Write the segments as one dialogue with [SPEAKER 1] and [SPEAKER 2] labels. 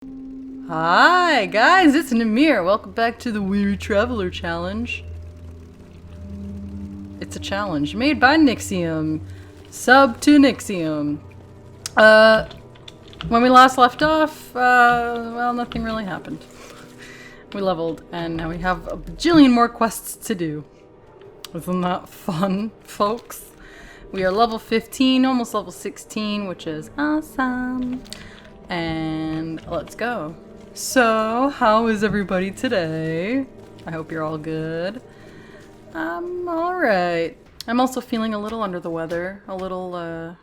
[SPEAKER 1] Hi guys, it's Namir. Welcome back to the Weary Traveler Challenge. It's a challenge made by Nixium. Sub to Nixium. When we last left off, well, nothing really happened. We leveled, and now we have a bajillion more quests to do. Isn't that fun, folks? We are level 15, almost level 16, which is awesome. And let's go. So, how is everybody today? I hope you're all good. I'm alright. I'm also feeling a little under the weather, a little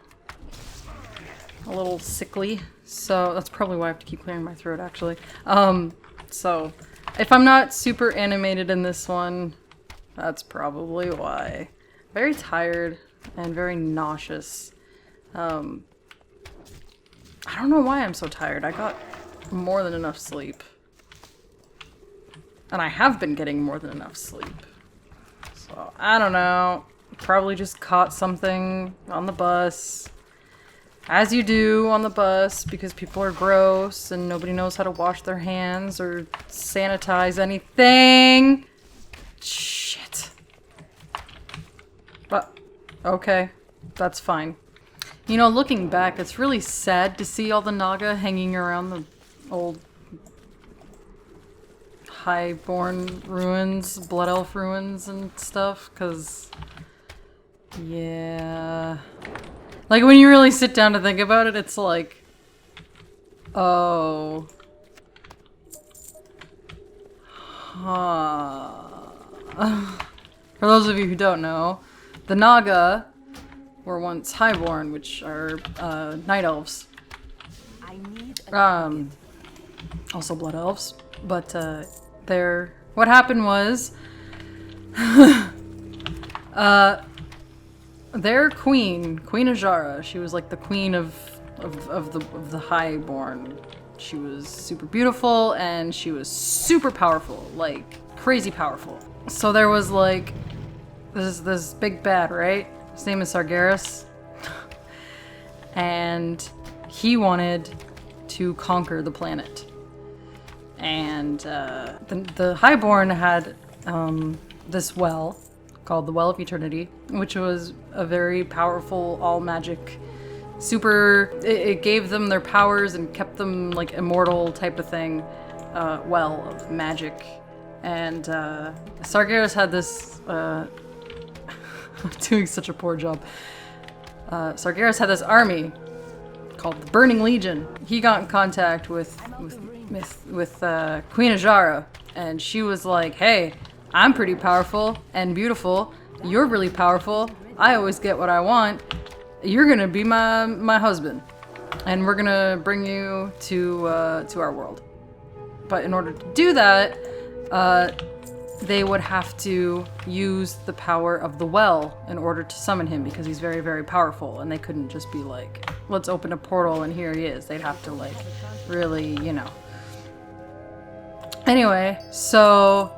[SPEAKER 1] sickly. So that's probably why I have to keep clearing my throat, actually. So if I'm not super animated in this one, that's probably why. Very tired and very nauseous. I don't know why I'm so tired. I got more than enough sleep. And I have been getting more than enough sleep. So, I don't know. Probably just caught something on the bus. As you do on the bus, because people are gross and nobody knows how to wash their hands or sanitize anything. Shit. But, okay. That's fine. You know, looking back, it's really sad to see all the Naga hanging around the old highborn ruins, blood elf ruins and stuff, because, yeah. Like, when you really sit down to think about it, it's like, oh. Huh. For those of you who don't know, the Naga were once highborn, which are night elves. Also blood elves, but what happened was their queen Ajara, she was like the queen of the highborn. She was super beautiful and she was super powerful, like crazy powerful. So there was like this big bad, right? His name is Sargeras. And he wanted to conquer the planet. And the Highborn had this well called the Well of Eternity, which was a very powerful, all-magic, super... It gave them their powers and kept them, like, immortal type of thing, well of magic. And Sargeras had this... I'm doing such a poor job. Sargeras had this army called the Burning Legion. He got in contact with Queen Ajara, and she was like, hey, I'm pretty powerful and beautiful. You're really powerful. I always get what I want. You're gonna be my husband, and we're gonna bring you to our world. But in order to do that, they would have to use the power of the well in order to summon him, because he's very, very powerful, and they couldn't just be like, let's open a portal and here he is. They'd have to, like, really, you know. Anyway, so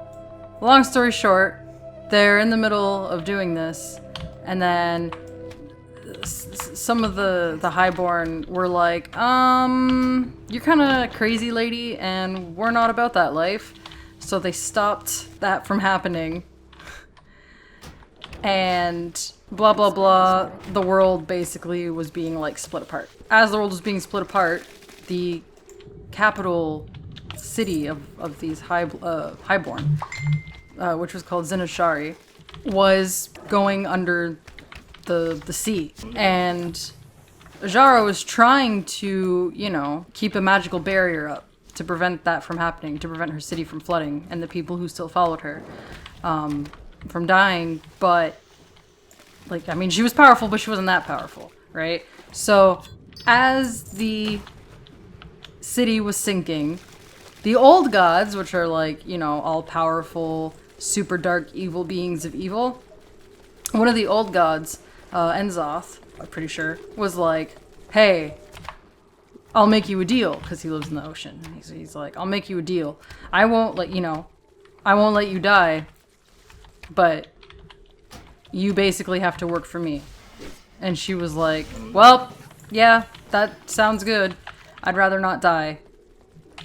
[SPEAKER 1] long story short, they're in the middle of doing this, and then some of the highborn were like, you're kind of crazy, lady, and we're not about that life. So they stopped that from happening. And blah, blah, blah. The world basically was being, like, split apart. As the world was being split apart, the capital city of these highborn, which was called Zinashari, was going under the sea. And Ajara was trying to, you know, keep a magical barrier up to prevent that from happening, to prevent her city from flooding and the people who still followed her from dying. But, like, I mean, she was powerful, but she wasn't that powerful, right? So as the city was sinking, the old gods, which are, like, you know, all powerful, super dark evil beings of evil, one of the old gods, Enzoth, I'm pretty sure, was like, hey, I'll make you a deal, because he lives in the ocean. He's like, I'll make you a deal. I won't let you die, but you basically have to work for me. And she was like, well, yeah, that sounds good. I'd rather not die.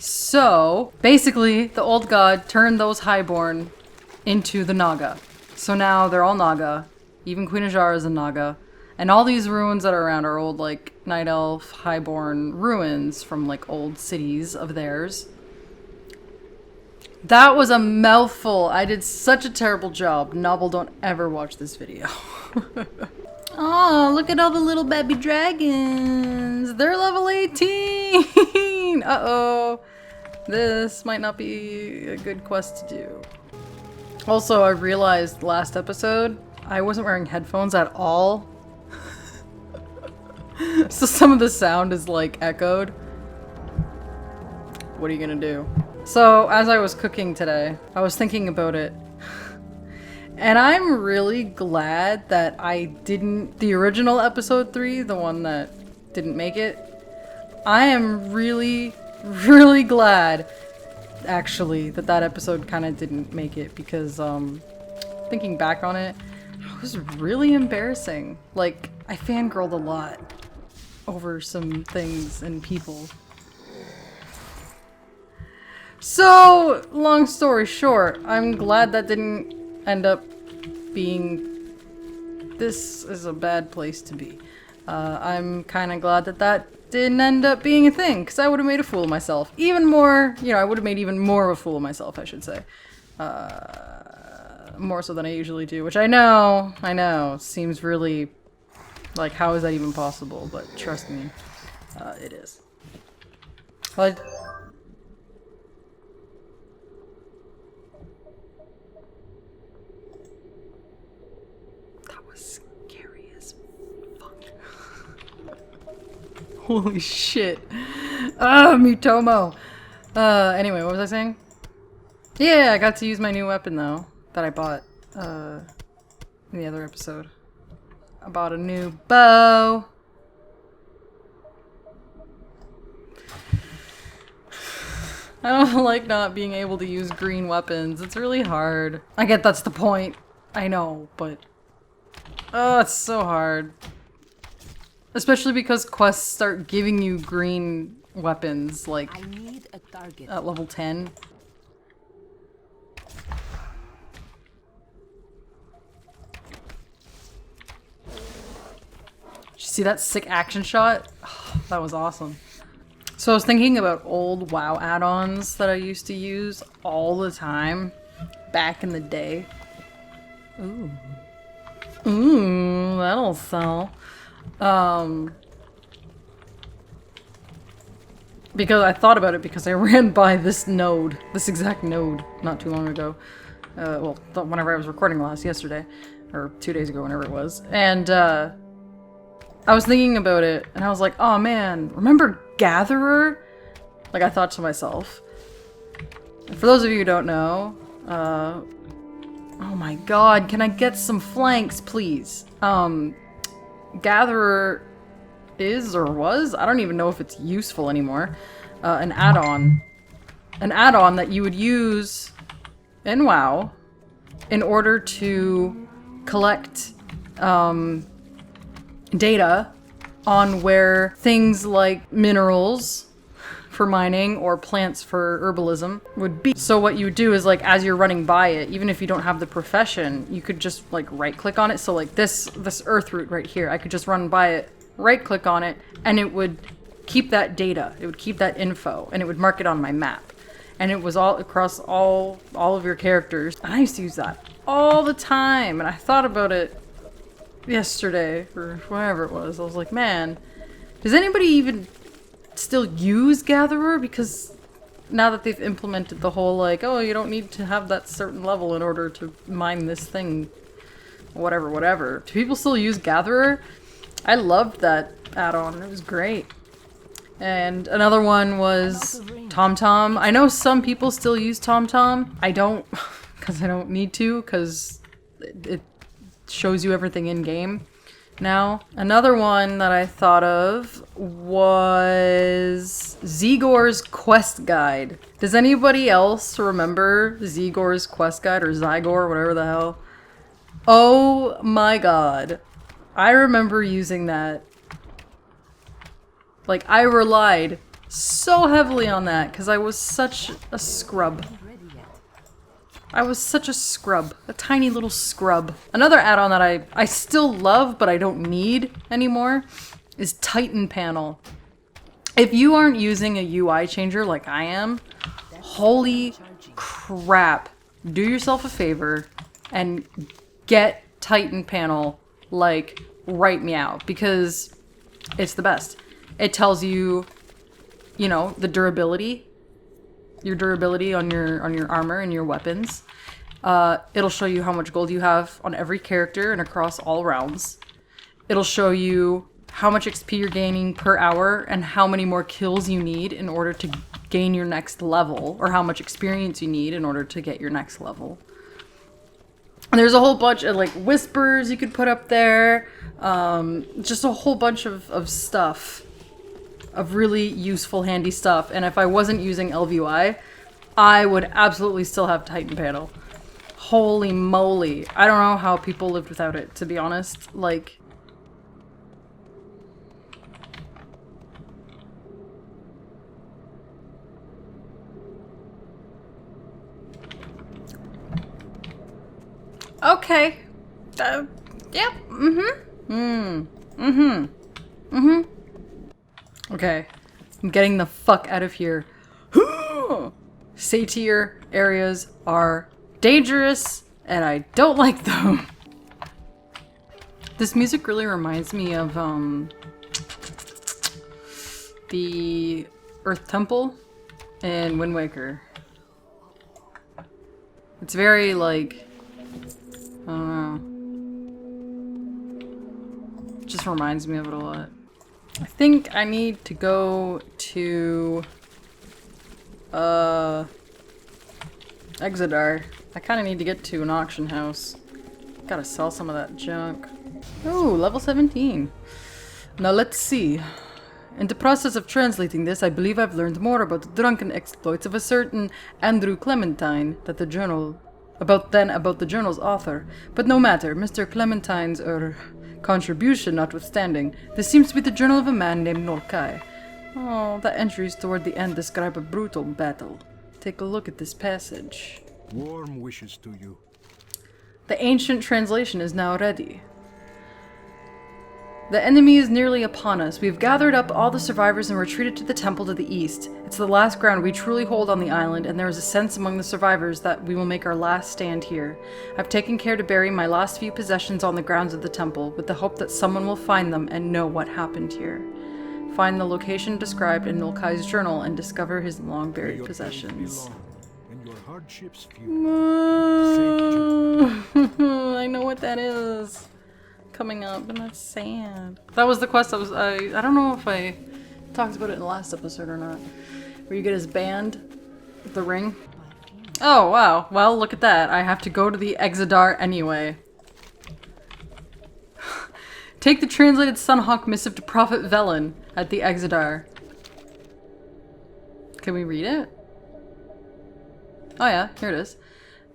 [SPEAKER 1] So basically, the old god turned those highborn into the Naga. So now they're all Naga. Even Queen Ajara is a Naga. And all these ruins that are around are old, like, Night Elf, highborn ruins from, like, old cities of theirs. That was a mouthful. I did such a terrible job. Nobbel, don't ever watch this video. Oh, look at all the little baby dragons. They're level 18. Uh-oh. This might not be a good quest to do. Also, I realized last episode, I wasn't wearing headphones at all. So some of the sound is like echoed. What are you gonna do? So as I was cooking today, I was thinking about it. And I'm really glad that I didn't, the original episode 3, the one that didn't make it. I am really glad, actually, that that episode kind of didn't make it because, thinking back on it, it was really embarrassing. Like, I fangirled a lot over some things and people. So, long story short, I'm glad that didn't end up being... This is a bad place to be. I'm kind of glad that that didn't end up being a thing, because I would have made a fool of myself. Even more, you know, I would have made even more of a fool of myself, I should say. More so than I usually do, which I know, seems really... Like, how is that even possible? But trust me, it is. Well, that was scary as fuck. Holy shit. Ah, Mutomo! Anyway, what was I saying? Yeah, I got to use my new weapon, though, that I bought, in the other episode. I bought a new bow. I don't like not being able to use green weapons. It's really hard. I get that's the point. I know, but... Oh, it's so hard. Especially because quests start giving you green weapons, like,
[SPEAKER 2] I need a target.
[SPEAKER 1] at level 10. See that sick action shot? Oh, that was awesome. So I was thinking about old WoW add-ons that I used to use all the time back in the day. Ooh. Ooh, that'll sell. Because I thought about it because I ran by this node, this exact node, not too long ago. Well, whenever I was recording yesterday, or 2 days ago, whenever it was. And, I was thinking about it, and I was like, oh man, remember Gatherer? Like, I thought to myself. And for those of you who don't know, oh my god, can I get some flanks, please? Gatherer is, or was, I don't even know if it's useful anymore, an add-on. An add-on that you would use in WoW in order to collect, data on where things like minerals for mining or plants for herbalism would be. So what you would do is, like, as you're running by it, even if you don't have the profession, you could just, like, right click on it. So like this earth root right here, I could just run by it, right click on it, and it would keep that data. It would keep that info, and it would mark it on my map. And it was all across all of your characters. And I used to use that all the time, and I thought about it yesterday, or whatever it was. I was like, man, does anybody even still use Gatherer? Because now that they've implemented the whole, like, oh, you don't need to have that certain level in order to mine this thing, whatever. Do people still use Gatherer? I loved that add-on. It was great. And another one was TomTom. I know some people still use TomTom. I don't, because I don't need to, because it shows you everything in game now. Another one that I thought of was Zigor's quest guide. Does anybody else remember Zigor's quest guide, or Zygor, whatever the hell? Oh my god. I remember using that. Like, I relied so heavily on that because I was such a scrub. I was such a scrub. A tiny little scrub. Another add-on that I still love but I don't need anymore is Titan Panel. If you aren't using a UI changer like I am, holy crap. Do yourself a favor and get Titan Panel, like, right meow, because it's the best. It tells you, you know, the durability, your durability on your armor and your weapons. It'll show you how much gold you have on every character and across all rounds. It'll show you how much XP you're gaining per hour and how many more kills you need in order to gain your next level, or how much experience you need in order to get your next level. And there's a whole bunch of like whispers you could put up there, just a whole bunch of stuff, of really useful, handy stuff. And if I wasn't using LVUI, I would absolutely still have Titan Panel. Holy moly. I don't know how people lived without it, to be honest. Like, okay. Yep. Okay. I'm getting the fuck out of here. Satyr areas are dangerous, and I don't like them. This music really reminds me of, the Earth Temple in Wind Waker. It's very, like, I don't know. It just reminds me of it a lot. I think I need to go to Exodar. I kind of need to get to an auction house. Gotta sell some of that junk. Oh, level 17. Now let's see. In the process of translating this, I believe I've learned more about the drunken exploits of a certain Andrew Clementine about the journal's author. But no matter, Mr. Clementine's contribution notwithstanding, this seems to be the journal of a man named Norkai. Oh, the entries toward the end describe a brutal battle. Take a look at this passage.
[SPEAKER 2] Warm wishes to you.
[SPEAKER 1] The ancient translation is now ready. The enemy is nearly upon us. We have gathered up all the survivors and retreated to the temple to the east. It's the last ground we truly hold on the island, and there is a sense among the survivors that we will make our last stand here. I've taken care to bury my last few possessions on the grounds of the temple, with the hope that someone will find them and know what happened here. Find the location described in Nolkai's journal and discover his long-buried possessions.
[SPEAKER 2] And your hardships
[SPEAKER 1] I know what that is. Coming up, and that's sad. That was the quest I don't know if I talked about it in the last episode or not. Where you get his band, the ring. Oh, wow. Well, look at that. I have to go to the Exodar anyway. Take the translated Sunhawk missive to Prophet Velen at the Exodar. Can we read it? Oh yeah, here it is.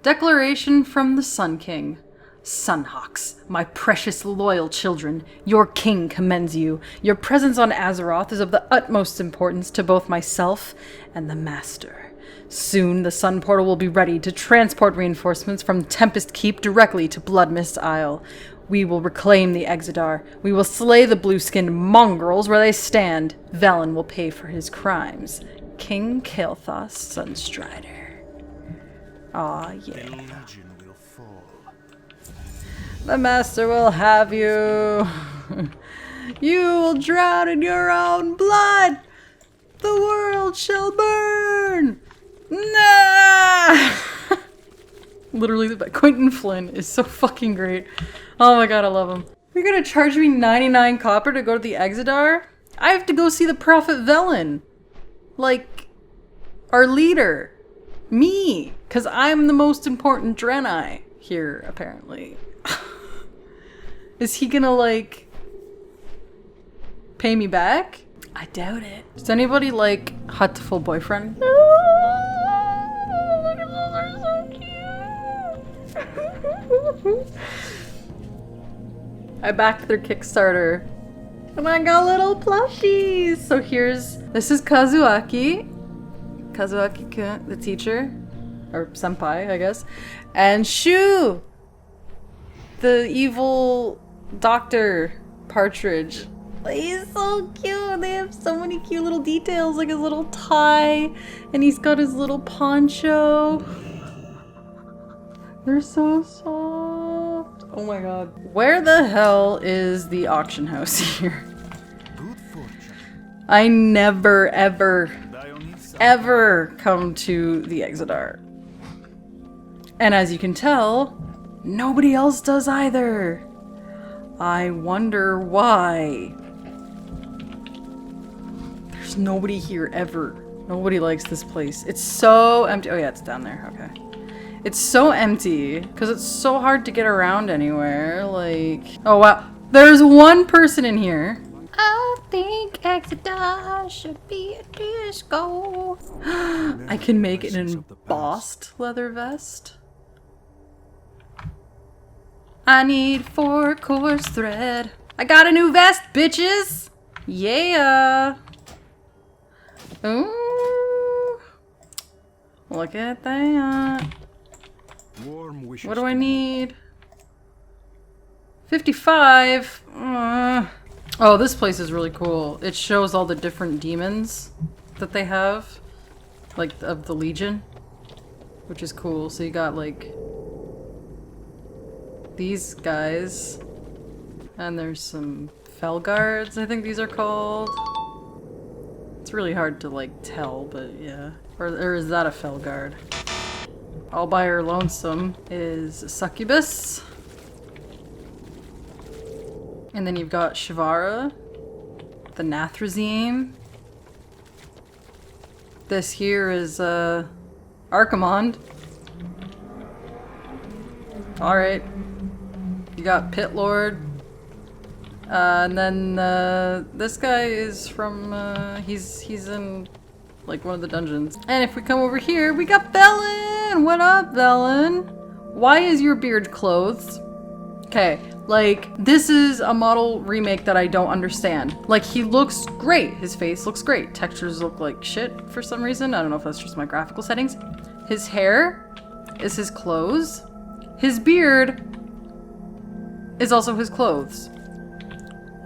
[SPEAKER 1] Declaration from the Sun King. Sunhawks, my precious loyal children, your king commends you. Your presence on Azeroth is of the utmost importance to both myself and the Master. Soon the Sun Portal will be ready to transport reinforcements from Tempest Keep directly to Bloodmist Isle. We will reclaim the Exodar. We will slay the blue-skinned mongrels where they stand. Velen will pay for his crimes. King Kael'thas Sunstrider. Aw, yeah. The Master will have you. You will drown in your own blood. The world shall burn. Nah! Literally, Quentin Flynn is so fucking great. Oh my god, I love him. You're gonna charge me 99 copper to go to the Exodar? I have to go see the Prophet Velen. Like, our leader. Me. Because I'm the most important Draenei here, apparently. Is he gonna, like, pay me back? I doubt it. Does anybody like Hutful Boyfriend? Oh, look at those, they're so cute. I backed their Kickstarter. And I got little plushies. So this is Kazuaki. Kazuaki-kun, the teacher. Or senpai, I guess. And Shu! The evil doctor partridge. He's so cute. They have so many cute little details, like his little tie, and he's got his little poncho. They're so soft. Oh my god. Where the hell is the auction house here?
[SPEAKER 2] Good fortune.
[SPEAKER 1] I never, ever come to the Exodar. And as you can tell, nobody else does either. I wonder why. There's nobody here ever. Nobody likes this place. It's so empty. Oh yeah, it's down there. Okay. It's so empty because it's so hard to get around anywhere. Like, oh wow. There's one person in here. I think Exodus should be a disco. I can make an embossed leather vest. I need 4 course thread. I got a new vest, bitches! Yeah! Ooh! Look at that.
[SPEAKER 2] Warm wishes
[SPEAKER 1] What do I
[SPEAKER 2] to you.
[SPEAKER 1] need? 55? Oh, this place is really cool. It shows all the different demons that they have. Like, of the Legion. Which is cool. So you got, like, these guys. And there's some Fel Guards, I think these are called. It's really hard to, like, tell, but yeah. Or is that a Fel Guard? All by her lonesome is Succubus. And then you've got Shivara, the Nathrazim. This here is Archimond. Alright. You got Pit Lord. And then this guy is from he's in like one of the dungeons. And if we come over here, we got Velen! What up, Velen? Why is your beard clothed? Okay, like, this is a model remake that I don't understand. Like, he looks great. His face looks great. Textures look like shit for some reason. I don't know if that's just my graphical settings. His hair is his clothes. His beard is also his clothes.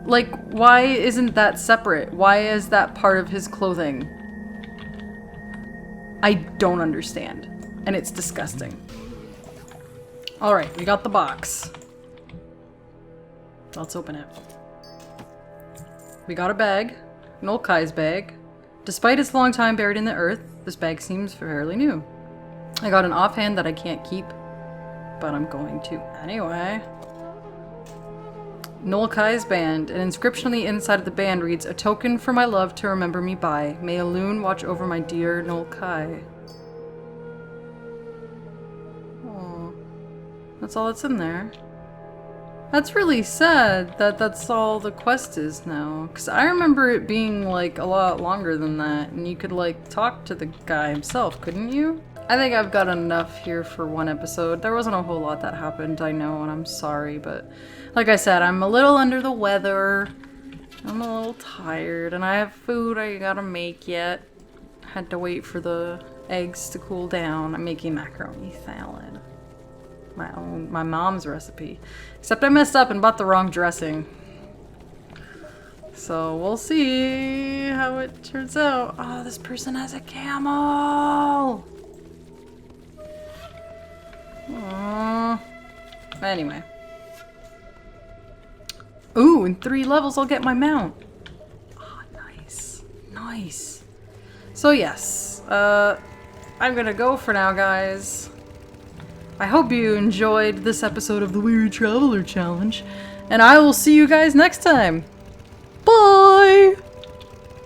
[SPEAKER 1] Like, why isn't that separate? Why is that part of his clothing? I don't understand. And it's disgusting. Alright, we got the box. Let's open it. We got a bag. Noel Kai's bag. Despite its long time buried in the earth, this bag seems fairly new. I got an offhand that I can't keep, but I'm going to anyway. Noel Kai's band. An inscription on the inside of the band reads, "A token for my love to remember me by. May a loon watch over my dear Noel Kai." Oh, that's all that's in there. That's really sad that that's all the quest is now. Because I remember it being like a lot longer than that. And you could like talk to the guy himself, couldn't you? I think I've got enough here for one episode. There wasn't a whole lot that happened, I know, and I'm sorry. But like I said, I'm a little under the weather. I'm a little tired. And I have food I gotta make yet. Had to wait for the eggs to cool down. I'm making macaroni salad. My mom's recipe. Except I messed up and bought the wrong dressing. So we'll see how it turns out. Oh, this person has a camel! Aww. Anyway. Ooh, in 3 levels I'll get my mount. Oh, nice. Nice. So yes, I'm gonna go for now, guys. I hope you enjoyed this episode of the Weary Traveler Challenge, and I will see you guys next time. Bye!